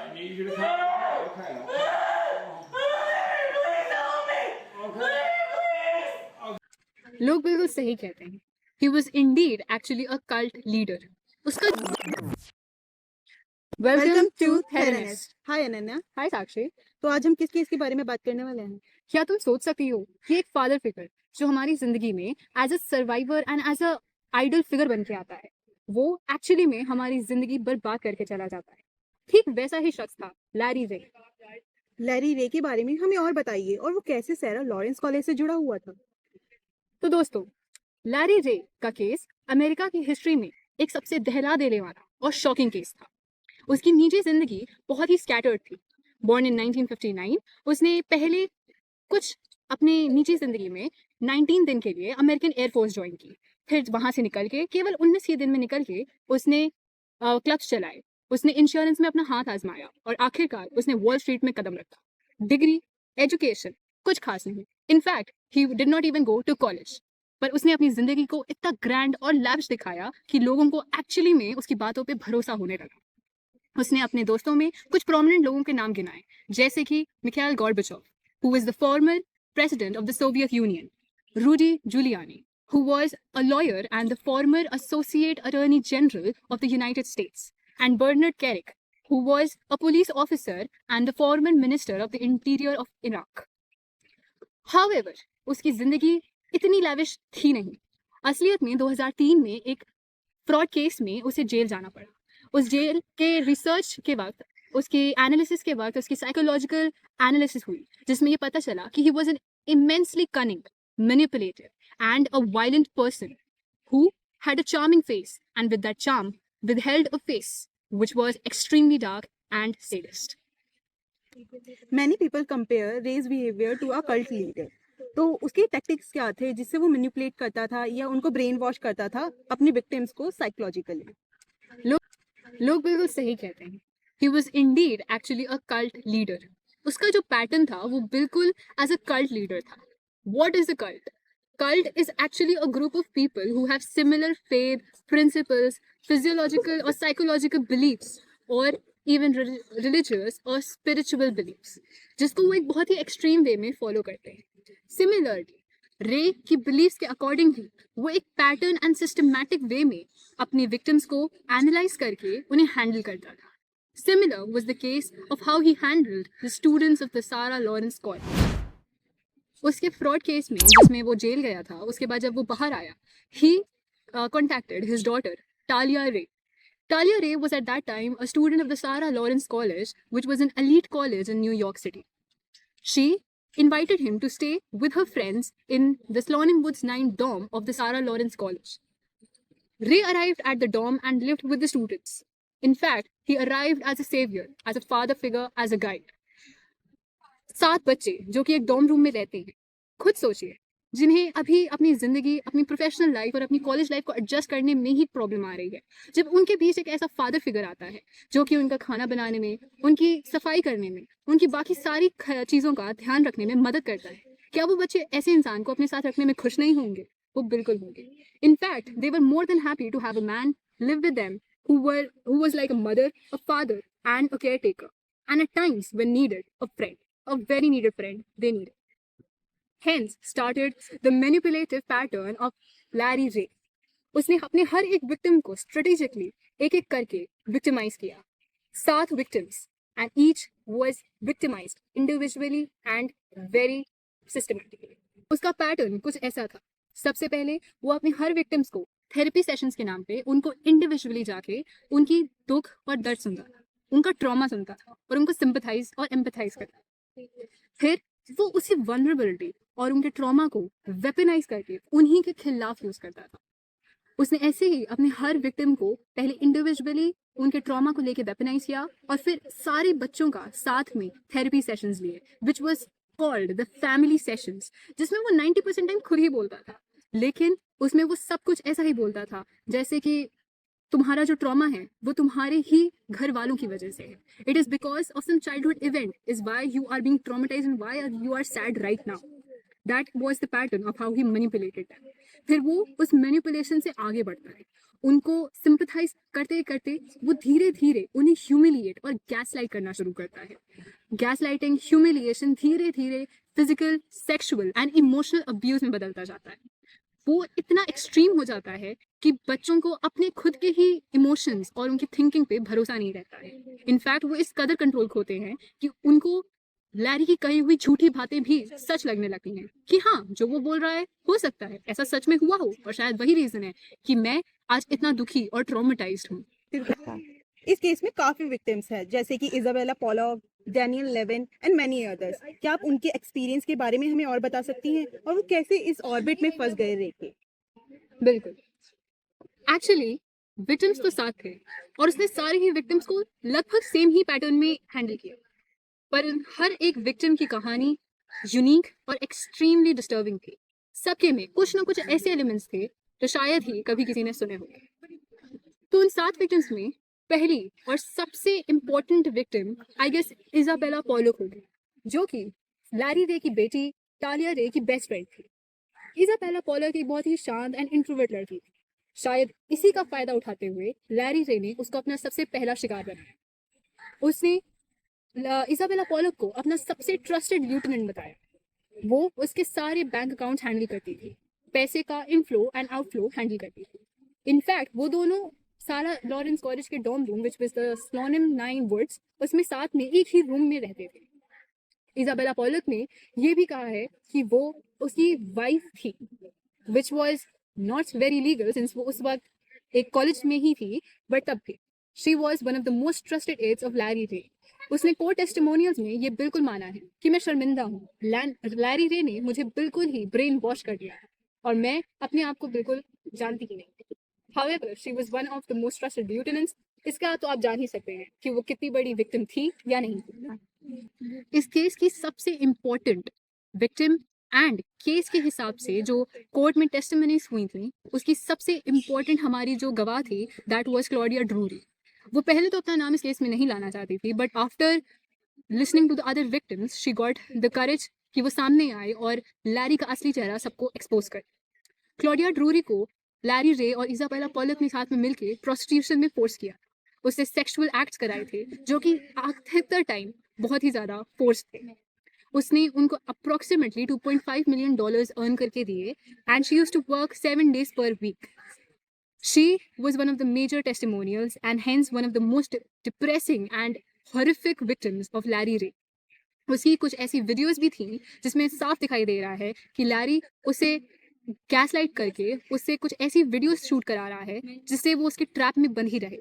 I need you to come. Okay. लोग बिल्कुल सही कहते हैं. He was indeed actually a cult leader. उसका वेलकम टू Theranos. थेरानेस्ट। हाय अनन्या। Hi साक्षी. तो आज हम किस केस के बारे में बात करने वाले हैं? क्या तुम सोच सकती हो कि एक फादर फिगर जो हमारी जिंदगी में as a survivor and as a idol figure बन के आता है, वो एक्चुअली में हमारी जिंदगी बर्बाद करके चला जाता है. ठीक वैसा ही शख्स था लैरी रे. लैरी रे के बारे में हमें और बताइए, और वो कैसे सैरा लॉरेंस कॉलेज से जुड़ा हुआ था? तो दोस्तों, लैरी रे का केस अमेरिका की हिस्ट्री में एक सबसे दहला देने वाला और शॉकिंग केस था. उसकी निजी जिंदगी बहुत ही स्कैटर्ड थी. बॉर्न इन 1959, उसने पहले कुछ अपने निजी जिंदगी में 19 दिन के लिए अमेरिकन एयरफोर्स ज्वाइन की. फिर वहां से निकल के केवल 19 ही दिन में निकल के उसने क्लब्स चलाए. उसने इंश्योरेंस में अपना हाथ आजमाया और आखिरकार उसने वॉल स्ट्रीट में कदम रखा. डिग्री, एजुकेशन कुछ खास नहीं. In fact he did not even go to college. पर उसने अपनी जिंदगी को इतना ग्रैंड और लैविश दिखाया कि लोगों को एक्चुअली में उसकी बातों पे भरोसा होने लगा. उसने अपने दोस्तों में कुछ प्रोमिनेंट लोगों के नाम गिनाए, जैसे कि Mikhail गॉर्बाचोव, who was the former president of the Soviet Union, Rudy Giuliani, who was a lawyer and the former associate attorney general of the United States, and Bernard Kerik, who was a police officer and the former minister of the interior of Iraq. However, उसकी जिंदगी इतनी lavish थी नहीं. असलियत में 2003 में एक fraud case में उसे जेल जाना पड़ा. उस जेल के रिसर्च के वक्त, उसके एनालिसिस के वक्त उसकी साइकोलॉजिकल एनालिसिस हुई, जिसमें ये पता चला कि he was an immensely cunning, manipulative and a violent person who had a charming face, and with that charm withheld a face which was extremely dark and sadist. Many people compare Ray's behaviour to a cult leader. तो उसके tactics क्या थे जिससे वो manipulate करता था या उनको ब्रेन वॉश करता था अपनी विक्टिम्स को साइकोलॉजिकली? लोग बिल्कुल सही कहते हैं. He was indeed actually a cult leader. उसका जो पैटर्न था वो बिल्कुल एज अ कल्ट लीडर था. What is a cult? Cult is actually a group of people who have similar faith, principles, physiological or psychological beliefs, or even religious or spiritual beliefs, जिसको वो एक बहुत ही extreme वे में follow करते हैं. Similarly, रे की बिलीव्स के अकॉर्डिंग ही वो एक पैटर्न एंड सिस्टमैटिक वे में अपनी विक्टिम्स को एनालाइज करके उन्हें हैंडल करता था. Similar was the case of how he handled the students of the Sarah Lawrence College. उसके फ्रॉड केस में जिसमें वो जेल गया था, उसके बाद जब वो बाहर आया, he contacted his daughter Talia Ray. Talia Ray was at that time a student of the Sarah Lawrence College, which was an elite college in New York City. She invited him to stay with her friends in the Slonim Woods 9 dorm of the Sarah Lawrence College. Ray arrived at the dorm and lived with the students. In fact, he arrived as a savior, as a father figure, as a guide. 7 बच्चे जो कि एक dorm room में रहते हैं, खुद सोचिए, जिन्हें अभी अपनी जिंदगी, अपनी प्रोफेशनल लाइफ और अपनी कॉलेज लाइफ को एडजस्ट करने में ही प्रॉब्लम आ रही है, जब उनके बीच एक ऐसा फादर फिगर आता है जो कि उनका खाना बनाने में, उनकी सफाई करने में, उनकी बाकी सारी चीज़ों का ध्यान रखने में मदद करता है. क्या वो बच्चे ऐसे इंसान को अपने साथ रखने में खुश नहीं होंगे? वो बिल्कुल होंगे. In fact they were more than happy to have a man live with them who was like a mother, a father, and a caretaker, and at times when needed, a friend, a very needed friend they needed. Hence started the manipulative pattern of Larry Ray. उसने अपने हर एक victim को strategically एक एक करके victimise किया. 7 victims, and each was victimised individually and very systematically. उसका pattern कुछ ऐसा था. सबसे पहले वो अपने हर विक्टिम्स को थेरेपी सेशंस के नाम पे उनको इंडिविजुअली जाके उनकी दुख और दर्द सुनता था, उनका ट्रॉमा सुनता था और उनको सिंपथाइज और एम्पथाइज करता था. फिर वो उसी वल्नरेबिलिटी और उनके ट्रॉमा को वेपनाइज करके उन्हीं के खिलाफ यूज करता था. उसने ऐसे ही अपने हर विक्टिम को पहले इंडिविजुअली उनके ट्रॉमा को लेके वेपनाइज किया और फिर सारे बच्चों का साथ में थेरेपी सेशंस लिए, which was called the family sessions, जिसमें वो 90% टाइम खुद ही बोलता था, लेकिन उसमें वो सब कुछ ऐसा ही बोलता था जैसे कि तुम्हारा जो ट्रॉमा है वो तुम्हारे ही घर वालों की वजह से है. It is because of some childhood event is why you are being traumatised and why you are sad right now. That was the pattern of how he manipulated them. फिर वो उस मैनिपुलेशन से आगे बढ़ता है, उनको सिंपथाइज करते करते वो धीरे धीरे उन्हें ह्यूमिलिएट और गैसलाइट करना शुरू करता है। गैसलाइटिंग, ह्यूमिलिएशन धीरे धीरे physical, sexual and emotional abuse में बदलता जाता है। वो इतना एक्सट्रीम हो जाता है कि बच्चों को अपने खुद के ही इमोशंस और उनकी थिंकिंग पे भरोसा नहीं रहता है। इनफैक्ट वो इस कदर कंट्रोल खोते हैं कि उनको लैरी की कही हुई झूठी बातें भी सच लगने लगती हैं कि हाँ, जो वो बोल रहा है हो सकता है ऐसा सच में हुआ हो, और शायद वही रीजन है कि मैं आज इतना दुखी और ट्रॉमेटाइज्ड हूँ। इस केस में काफी विक्टिम्स हैं, जैसे कि Isabella Pollock, Daniel Levin and many others. क्या आप उनके एक्सपीरियंस के बारे में हमें और बता सकती हैं, और वो कैसे इस ऑर्बिट में फंस गए रे के? बिल्कुल, एक्चुअली विक्टिम्स तो साथ थे और उसने सारे ही विक्टिम्स को लगभग सेम ही पैटर्न में हैंडल किया, पर हर एक विक्टिम की कहानी यूनिक और एक्सट्रीमली डिस्टर्बिंग थी। सबके में कुछ ना कुछ ऐसे एलिमेंट्स थे जो शायद ही कभी किसी ने सुने होंगे। तो उन 7 विक्टिम्स में पहली और सबसे important victim I guess Isabella Pollock होगी, जो कि लैरी रे की बेटी टालिया रे की बेस्ट फ्रेंड थी। इजाबेला पॉलॉक एक बहुत ही शांत एंड इंट्रोवर्ट लड़की थी। शायद इसी का फायदा उठाते हुए लैरी रे ने उसको अपना सबसे पहला शिकार बनाया। उसने इजाबेला पॉलॉक को अपना सबसे ट्रस्टेड ल्यूटेनेंट बताया। वो उसके सारे बैंक अकाउंट हैंडल करती थी, पैसे का इनफ्लो एंड आउटफ्लो हैंडल करती थी। इनफैक्ट वो दोनों सारा लॉरेंस कॉलेज के dorm room which was the Slonim 9 Woods, उसमें साथ में एक ही रूम में रहते थे। इजाबेला पॉलॉक ने ये भी कहा है कि वो उसकी वाइफ थी, which was not very legal since वो उस वक्त एक कॉलेज में ही थी, बट तब भी she was one of the most trusted aides of Larry Ray. उसने कोर्ट टेस्टिमोनियल्स में ये बिल्कुल माना है कि मैं शर्मिंदा हूँ, लैरी रे ने मुझे बिल्कुल ही ब्रेन वॉश कर दिया और मैं अपने आप को बिल्कुल जानती ही नहीं। However, she was one of the most trusted lieutenants. इसका तो आप जान ही सकते हैं कि वो कितनी बड़ी विक्टिम थी या नहीं। इस केस की सबसे इम्पोर्टेंट विक्टिम एंड केस के हिसाब से जो कोर्ट में टेस्टिमनीज हुई थी, उसकी सबसे इम्पोर्टेंट हमारी जो गवाह थी दैट वाज क्लॉडिया ड्रूरी। वो पहले तो अपना नाम इस केस में नहीं लाना चाहती थी, but after listening to the other victims she got the courage कि वो सामने आए और लैरी का असली चेहरा सबको एक्सपोज करे। क्लॉडिया ड्रूरी को लैरी रे और इजाबेला पॉलॉक ने साथ में मिलकर प्रोस्टिट्यूशन में फोर्स किया। उससे सेक्सुअल एक्ट्स कराए थे जो कि अधिकतर टाइम बहुत ही ज़्यादा फोर्स थे। उसने उनको अप्रोक्सीमेटली $2.5 million अर्न करके दिए and she used to work 7 days per week. She was one of the major testimonials and hence one of the most depressing and horrific victims of Larry Ray. उसकी कुछ ऐसी videos भी थी जिसमें साफ दिखाई दे रहा है कि लैरी उसे गैसलाइट करके उससे कुछ ऐसी वीडियोस शूट करा रहा है जिससे वो उसके ट्रैप में बंद ही रहे।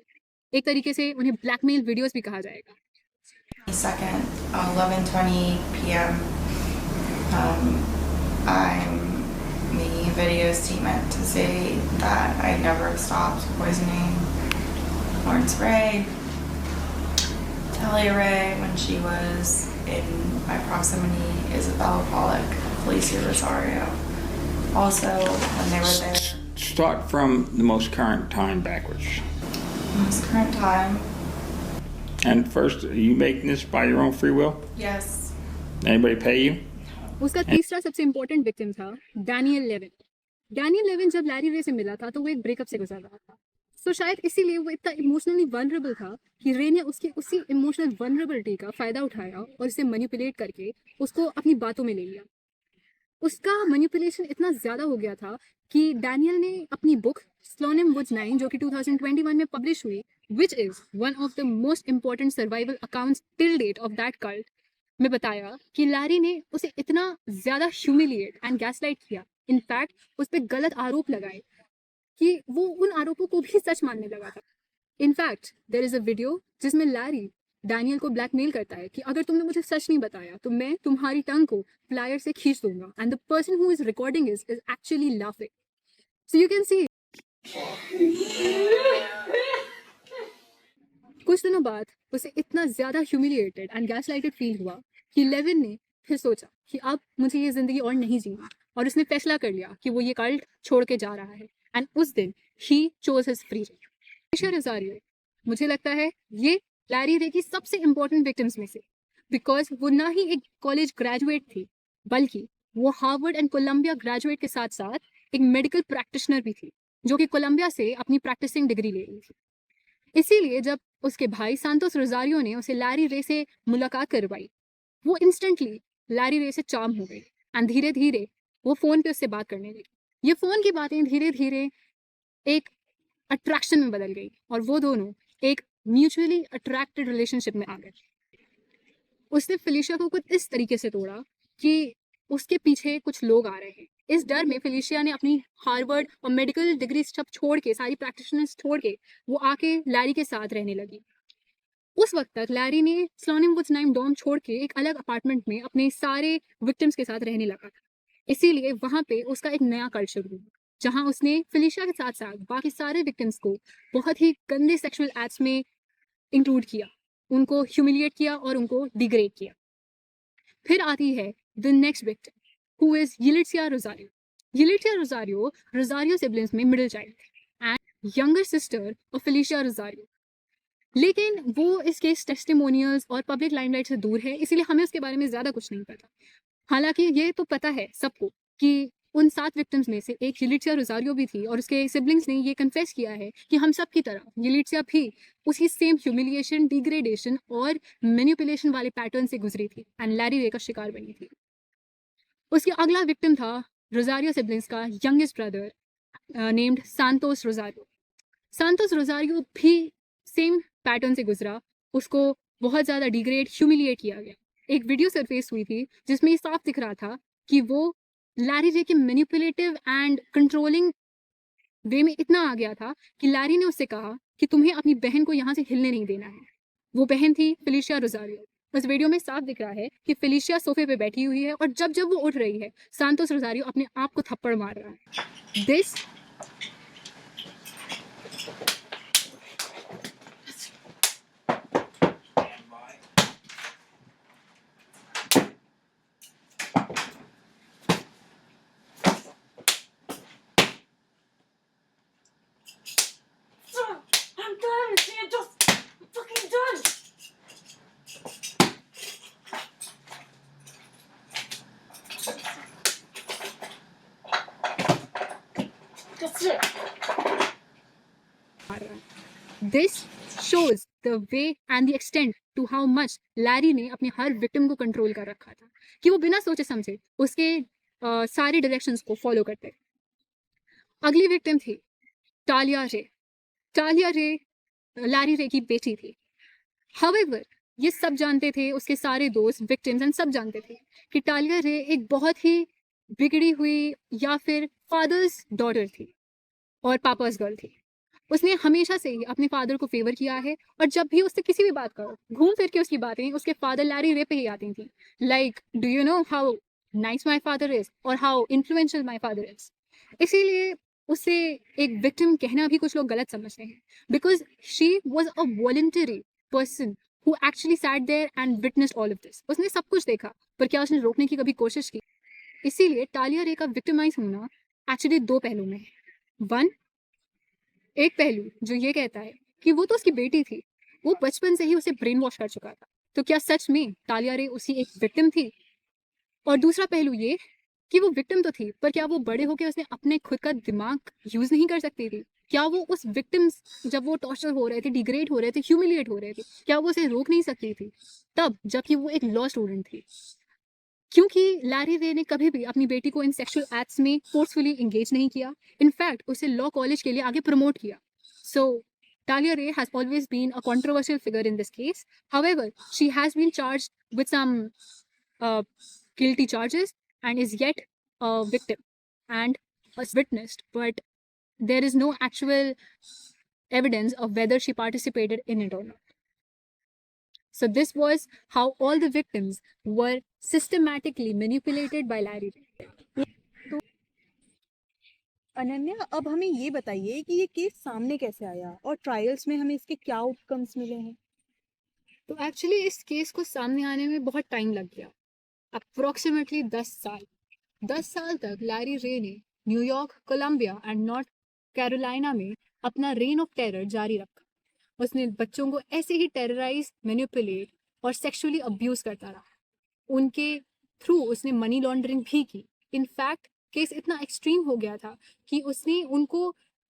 एक तरीके से उन्हें ब्लैकमेल वीडियोस भी कहा जाएगा। 11:20 p.m. I'm making a video statement to say that I never stopped poisoning Lawrence Ray, Talia Ray when she was in my proximity, Isabella Pollock, Felicia Rosario. Also, when they were there. Start from the most current time backwards. Most current time. And first, are you making this by your own free will? Yes. Anybody pay you? उसका तीसरा सबसे important victim था Daniel Lewin. Daniel Lewin जब Larry रे से मिला था तो वो एक ब्रेकअप से गुजर रहा था, सो शायद इसीलिए वो इतना इमोशनली वनरेबल था कि रे ने उसकी उसी इमोशनल वनरेबिलिटी का फ़ायदा उठाया और उसे मैनिपुलेट करके उसको अपनी बातों में ले लिया। उसका मैनिपुलेशन इतना ज़्यादा हो गया था कि डैनियल ने अपनी बुक स्लोनिम वुड्स 9 जो कि 2021 में पब्लिश हुई, which is one of the most important survival accounts till date of that cult, में बताया कि लैरी ने उसे इतना ज़्यादा ह्यूमिलिएट एंड गैसलाइट किया, इनफैक्ट उस पर गलत आरोप लगाए कि वो उन आरोपों को भी सच मानने लगा था। In fact there is a video जिसमें लैरी डैनियल को ब्लैकमेल करता है कि अगर तुमने मुझे सच नहीं बताया तो मैं तुम्हारी टंग को प्लायर से खींच दूंगा, and the person who is recording is actually laughing. So you can see कुछ दिनों बाद उसे इतना ज़्यादा ह्यूमिलिएटेड एंड गैसलाइटेड फील हुआ कि लेविन ने फिर सोचा कि अब मुझे ये ज़िंदगी और नहीं जीना, और उसने फैसला कर लिया कि वो ये कल्ट छोड़ के जा रहा है, एंड उस दिन he chose his freedom. Felicia Rozario मुझे लगता है ये लैरी रे की सबसे इम्पोर्टेंट विक्टिम्स में से, बिकॉज वो ना ही एक कॉलेज ग्रेजुएट थी बल्कि वो हार्वर्ड एंड कोलंबिया ग्रेजुएट के साथ साथ एक मेडिकल प्रैक्टिशनर भी थी, जो कि कोलंबिया से अपनी प्रैक्टिसिंग डिग्री ले रही थी। इसीलिए जब उसके भाई सांतोस रोजारियो ने उसे लैरी रे से मुलाकात करवाई, वो इंस्टेंटली लैरी रे से चार्म हो गई एंड धीरे धीरे वो फोन पे उससे बात करने लगी। ये फोन की बातें धीरे धीरे एक अट्रैक्शन में बदल गई और वो दोनों एक म्यूचुअली अट्रैक्टेड रिलेशनशिप में आ गए। उसने फेलिशिया को कुछ इस तरीके से तोड़ा कि उसके पीछे कुछ लोग आ रहे हैं। इस डर में फेलिशिया ने अपनी हार्वर्ड और मेडिकल डिग्री सब छोड़ के, सारी प्रैक्टिशनर्स छोड़ के वो आके लैरी के साथ रहने लगी। उस वक्त तक लैरी ने स्लोनिम वुड्स नाइम डॉम छोड़ के एक अलग अपार्टमेंट में अपने सारे विक्टिम्स के साथ रहने लगा था। इसीलिए वहां पे उसका एक नया कल्ट शुरू हुआ, जहां उसने फेलिशिया के साथ साथ बाकी सारे विक्टिम्स को बहुत ही गंदे सेक्सुअल एक्ट्स में इंक्लूड किया, उनको ह्यूमिलिएट किया और उनको डिग्रेड किया। फिर आती है the next victim, who is Yalitza Rosario. Yalitza Rosario Rosario siblings में middle child and younger sister of Felicia Rosario. लेकिन वो इस केस टेस्टिमोनियल्स और पब्लिक लाइमलाइट से दूर है, इसीलिए हमें उसके बारे में ज़्यादा कुछ नहीं पता। हालांकि ये तो पता है सबको कि उन 7 विक्टिम्स में से एक यिलिट्सिया रोजारियो भी थी और उसके सिबलिंग्स ने ये कन्फेस किया है कि हम सब की तरह यिलिट्सिया भी उसी सेम ह्यूमिलिएशन, डिग्रेडेशन और मैनिपुलेशन वाले पैटर्न से गुजरी थी एंड लैरी रे का शिकार बनी थी। उसकी अगला विक्टिम था रोजारियो सिबलिंग्स का youngest brother named Santos Rosario. Santos Rosario भी सेम पैटर्न से गुजरा, उसको बहुत ज़्यादा डिग्रेड, ह्यूमिलिएट किया गया। एक वीडियो सरफेस हुई थी जिसमें साफ दिख रहा था कि वो लैरी रे के मैनिपुलेटिव एंड कंट्रोलिंग वे में इतना आ गया था कि लैरी ने उससे कहा कि तुम्हें अपनी बहन को यहाँ से हिलने नहीं देना है। वो बहन थी फेलिशिया रोजारियो। उस वीडियो में साफ दिख रहा है कि फेलिशिया सोफे पे बैठी हुई है और जब जब वो उठ रही है, सांतोस रोजारियो अपने आप को थप्पड़ मार रहा है। This I'm done. I'm just fucking done. That's it. This shows the way and the extent to how much Larry ने अपने हर विक्टिम को कंट्रोल कर रखा था कि वो बिना सोचे समझे उसके सारे डायरेक्शंस को फॉलो करते। अगली विक्टिम थी टालिया रे। टालिया रे लैरी रे की बेटी थी। हाउएवर ये सब जानते थे, उसके सारे दोस्त, विक्टिम्स एंड सब जानते थे कि टालिया रे एक बहुत ही बिगड़ी हुई या फिर फादर्स डॉटर थी और पापास गर्ल थी। उसने हमेशा से ही अपने फादर को फेवर किया है और जब भी उससे किसी भी बात करो, घूम फिर के उसकी बातें उसके फादर लैरी रे पे ही आती थी। Like, do you know how nice my father is और how influential my father is. इसीलिए उसे एक विक्टिम कहना भी कुछ लोग गलत समझते हैं, because she was a voluntary person who actually sat there and witnessed all of this. उसने सब कुछ देखा, पर क्या उसने रोकने की कभी कोशिश की? इसीलिए टालिया रे का विक्टिमाइज होना एक्चुअली 2 पहलू में है। एक पहलू जो ये कहता है कि वो तो उसकी बेटी थी, वो बचपन से ही उसे ब्रेन वॉश कर चुका था, तो क्या सच में टालिया रे उसी एक विक्टिम थी? और दूसरा पहलू ये कि वो विक्टिम तो थी, पर क्या वो बड़े होकर उसने अपने खुद का दिमाग यूज नहीं कर सकती थी? क्या वो उस विक्टिम्स, जब वो टॉर्चर हो रहे थे, डिग्रेड हो रहे थे, ह्यूमिलिएट हो रहे थे, क्या वो उसे रोक नहीं सकती थी तब जबकि वो एक लॉ स्टूडेंट थी? क्योंकि लैरी रे ने कभी भी अपनी बेटी को इन सेक्सुअल एक्ट्स में फोर्सफुली एंगेज नहीं किया, इनफैक्ट उसे लॉ कॉलेज के लिए आगे प्रमोट किया। सो Talia Ray has always been a controversial figure in this case. However, she has been charged with some guilty charges and is yet a victim and was witnessed, but there is no actual evidence of whether she participated in it or not. So this was how all the victims were systematically manipulated by Larry Ray. Ananya, अब हमें ये बताइए कि ये case सामने कैसे आया और ट्रायल्स में हमें इसके क्या आउटकम्स मिले हैं? तो एक्चुअली इस केस को सामने आने में बहुत टाइम लग गया, अप्रोक्सीमेटली 10 साल। 10 साल तक लैरी रे ने New York, Columbia and North Carolina में अपना रेन ऑफ टेरर जारी रखा। उसने बच्चों को ऐसे ही टेरराइज, मैनिपुलेट और सेक्सुअली अब्यूज करता रहा। उनके थ्रू उसने मनी लॉन्ड्रिंग भी की। इनफैक्ट केस इतना एक्सट्रीम हो गया था कि उसने उनको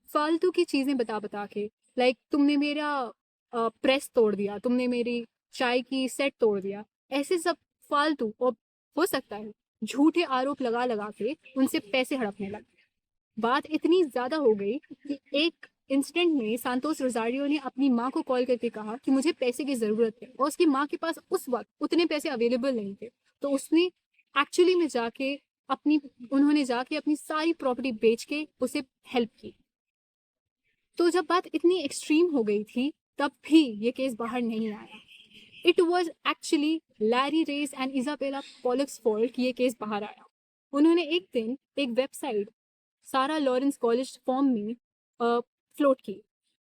फालतू की चीज़ें बता बता के, लाइक तुमने मेरा प्रेस तोड़ दिया, तुमने मेरी चाय की सेट तोड़ दिया, ऐसे सब फालतू और हो सकता है झूठे आरोप लगा लगा के उनसे पैसे हड़पने लगे। बात इतनी ज़्यादा हो गई कि एक इंसिडेंट में सांतोस रोजारियो ने अपनी माँ को कॉल करके कहा कि मुझे पैसे की ज़रूरत है, और उसकी माँ के पास उस वक्त उतने पैसे अवेलेबल नहीं थे। तो उसने एक्चुअली में उन्होंने जाके अपनी सारी प्रॉपर्टी बेच के उसे हेल्प की। तो जब बात इतनी एक्सट्रीम हो गई थी तब भी ये केस बाहर नहीं आया। It was actually Larry Ray's and Isabella Pollok's fault कि ये केस बाहर आया। उन्होंने एक दिन एक website Sarah Lawrence college forum में फ्लोट की।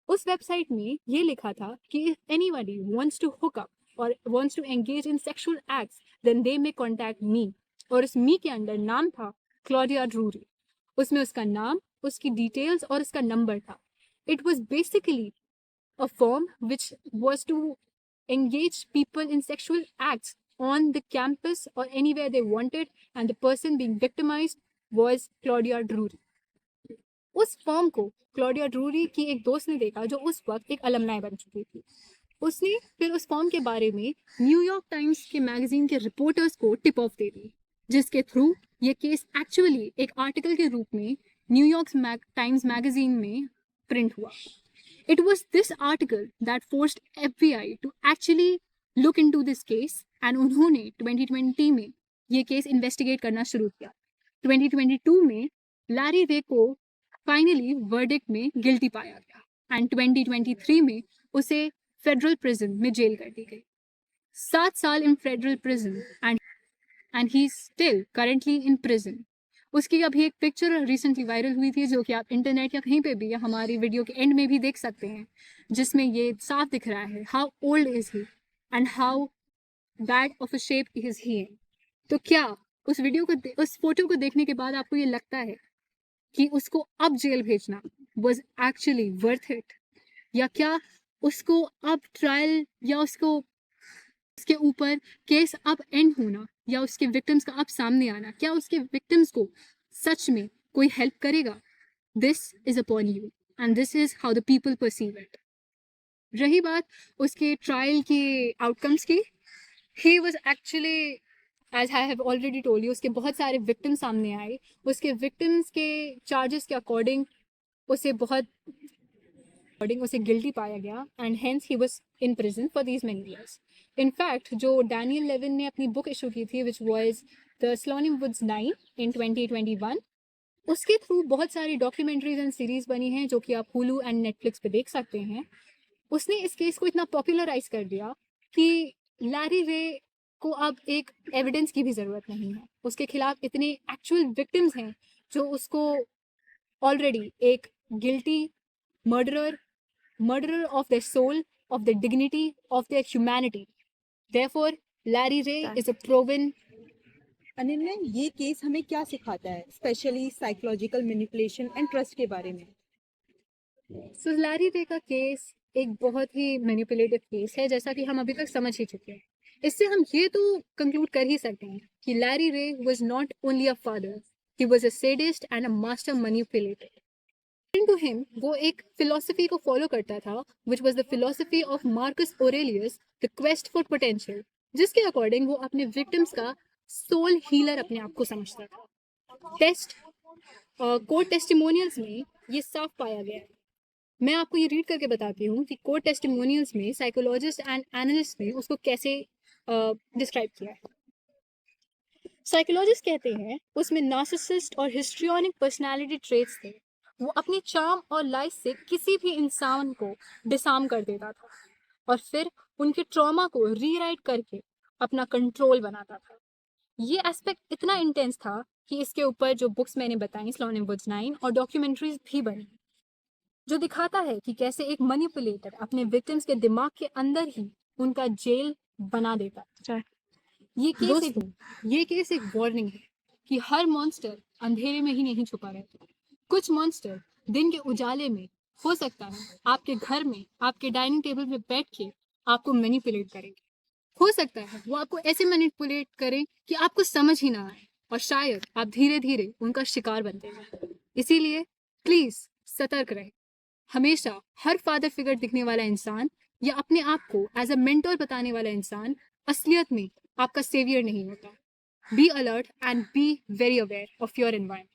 उस वेबसाइट में ये लिखा था कि if anybody wants to hook up और wants to engage in sexual acts then they may contact me, और उस मी के अंदर नाम था क्लॉडिया ड्रूरी। उसमें उसका नाम, उसकी डिटेल्स और उसका नंबर था। It was basically a firm which was to engage people in sexual acts on the campus or anywhere they wanted, and the person being victimized was Claudia Drury. उस form को Claudia Drury की एक दोस्त ने देखा जो उस वक्त एक अलमनाई बन चुकी थी। उसने फिर उस फॉर्म के बारे में न्यूयॉर्क टाइम्स के मैगजीन के रिपोर्टर्स को टिप ऑफ दे दी, जिसके थ्रू ये केस एक्चुअली एक आर्टिकल के रूप में न्यूयॉर्क टाइम्स मैगजीन में प्रिंट हुआ। It was this article that forced FBI to actually look into this case, and उन्होंने 2020 में ये केस इन्वेस्टिगेट करना शुरू किया। 2022 में लैरी रे को फाइनली वर्डिक्ट में गिल्टी पाया गया एंड 2023 में उसे फेडरल प्रिजन में जेल कर दी गई। 7 साल इन federal prison and he still currently in prison. उसकी अभी एक पिक्चर रिसेंटली वायरल हुई थी जो कि आप इंटरनेट या कहीं पे भी या हमारी वीडियो के एंड में भी देख सकते हैं, जिसमें ये साफ दिख रहा है how old is he and how bad of a shape is he. तो क्या उस फोटो को देखने के बाद आपको ये लगता है कि उसको अब जेल भेजना वाज एक्चुअली वर्थ इट, या क्या उसको अब ट्रायल या उसके ऊपर केस अब एंड होना या उसके विक्टिम्स का अब सामने आना, क्या उसके विक्टिम्स को सच में कोई हेल्प करेगा? This is upon you and this is how the people perceive it. रही बात उसके ट्रायल के आउटकम्स की, he was actually as I have already told you, उसके बहुत सारे विक्टिम्स सामने आए। उसके विक्टिम्स के चार्जेस के अकॉर्डिंग उसे गिल्टी पाया गया and hence he was in prison for these many years. In fact जो डैनियल लेविन ने अपनी बुक इशू की थी विच वाज द स्लोनिंग वुड्स 9 इन 2021, उसके थ्रू बहुत सारी डॉक्यूमेंट्रीज एंड सीरीज बनी हैं जो कि आप हुलू एंड नेटफ्लिक्स पे देख सकते हैं। उसने इस केस को इतना पॉपुलराइज कर दिया कि लैरी रे को अब एक एविडेंस की भी ज़रूरत नहीं है। उसके खिलाफ इतने एक्चुअल विक्टिम्स हैं जो उसको ऑलरेडी एक guilty murderer of their soul, of their dignity, of their humanity. Therefore, Larry Ray is a proven. Ananya, ये केस हमें क्या सिखाता है, specially psychological manipulation and trust के बारे में? So, Larry Ray का केस एक बहुत ही मैनिपुलेटिव केस है, जैसा कि हम अभी तक समझ ही चुके हैं। इससे हम ये तो कंक्लूड कर ही सकते हैं कि लैरी रे was not only a father, he was a sadist and a master manipulator. To him, वो एक फिलोसफी को फॉलो करता था which was the philosophy of Marcus Aurelius, the quest for potential, जिसके अकॉर्डिंग वो अपने विक्टिम्स का सोल हीलर अपने आप को समझता था। कोर्ट टेस्टिमोनियल्स में ये साफ पाया गया है। मैं आपको ये रीड करके बताती हूँ कि कोर्ट टेस्टिमोनियल्स में साइकोलॉजिस्ट एंड एनालिस्ट ने उसको कैसे डिस्क्राइब किया है। साइकोलॉजिस्ट कहते हैं उसमें नार्सिसिस्ट और हिस्ट्रियोनिक पर्सनालिटी ट्रेट्स थे। वो अपनी चार्म और लाइफ से किसी भी इंसान को डिसार्म कर देता था और फिर उनके ट्रॉमा को रीराइट करके अपना कंट्रोल बनाता था। ये एस्पेक्ट इतना इंटेंस था कि इसके ऊपर जो बुक्स मैंने बताई, स्लोनिंग वुड्स 9, और डॉक्यूमेंट्रीज भी बनी, जो दिखाता है कि कैसे एक मैनिपुलेटर अपने विक्टिम्स के दिमाग के अंदर ही उनका जेल बना देता है। ये केस एक वार्निंग है कि हर मॉन्स्टर अंधेरे में ही नहीं छुपा रहता। कुछ मॉन्स्टर दिन के उजाले में हो सकता है आपके घर में आपके डाइनिंग टेबल पे बैठ के आपको मैनिपुलेट करेंगे। हो सकता है वो आपको ऐसे मैनिपुलेट करें कि आपको समझ ही ना आए और शायद आप धीरे धीरे उनका शिकार बनते जाए। इसीलिए प्लीज सतर्क रहे। हमेशा हर फादर फिगर दिखने वाला इंसान या अपने आप को एज अ मेंटोर बताने वाला इंसान असलियत में आपका सेवियर नहीं होता। Be alert and be very aware of your environment.